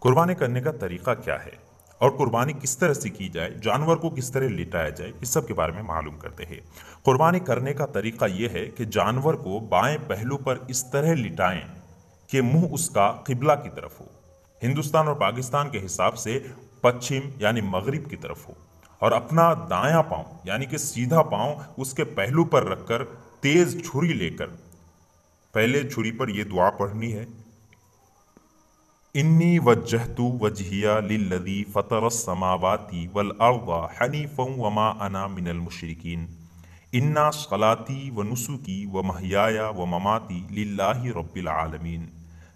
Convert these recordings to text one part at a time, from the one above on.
कुर्बानी करने का तरीका क्या है और कुर्बानी किस तरह से की जाए, जानवर को किस तरह लिटाया जाए, इस सब के बारे में मालूम करते हैं। कुर्बानी करने का तरीका यह है कि जानवर को बाएं पहलू पर इस तरह लिटाएं कि मुंह उसका किबला की तरफ हो, हिंदुस्तान और पाकिस्तान के हिसाब से पश्चिम यानी मगरिब की तरफ हो, और अपना दायां पांव यानी कि सीधा पांव उसके पहलू पर रखकर तेज छुरी लेकर पहले छुरी पर यह दुआ पढ़नी है, इन्नी वज्जहतु वजहिया लिल्लज़ी फ़तरस समावाति वल अर्ज़ हनीफ़न वमा अना मिनल मुशरिकीन इन्ना सलाती व नुसुकी व महयाया व ममाती लिल्लाहि रब्बिल आलमीन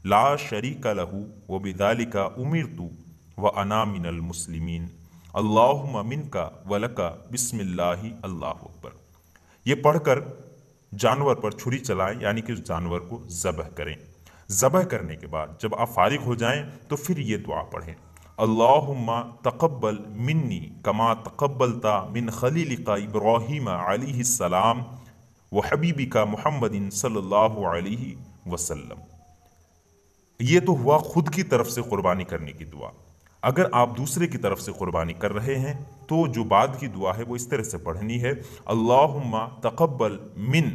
ला शरीका लहू व बिज़ालिका उमिरतु व अना मिनल मुस्लिमीन अल्लाहुम्मा मिनका व लका बिस्मिल्लाहि अल्लाहु अकबर। ये पढ़कर जानवर पर छुरी चलाएं यानी कि उस जानवर को ज़बह करें। ज़बह करने के बाद जब आप फारिग हो जाएं तो फिर ये दुआ पढ़ें, अल्लाहुम्मा तक़ब्बल मिन्नी कमा तक़ब्बलता मिन खलीलिका इब्राहीम अलैहिस्सलाम व हबीबिका मुहम्मदिन सल्लल्लाहु अलैहि वसल्लम। ये तो हुआ खुद की तरफ से कुर्बानी करने की दुआ। अगर आप दूसरे की तरफ से कुर्बानी कर रहे हैं तो जो बाद की दुआ है वो इस तरह से पढ़नी है, अल्लाहुम्मा तक़ब्बल मिन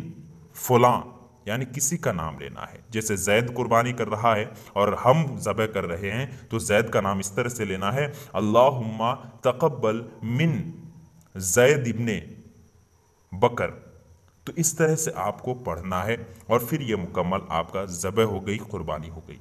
फलां, यानी किसी का नाम लेना है। जैसे जैद कुर्बानी कर रहा है और हम ज़बह कर रहे हैं तो जैद का नाम इस तरह से लेना है, अल्लाहुम्मा तक़ब्बल मिन जैद इब्ने बकर। तो इस तरह से आपको पढ़ना है और फिर ये मुकम्मल आपका ज़बह हो गई, कुर्बानी हो गई।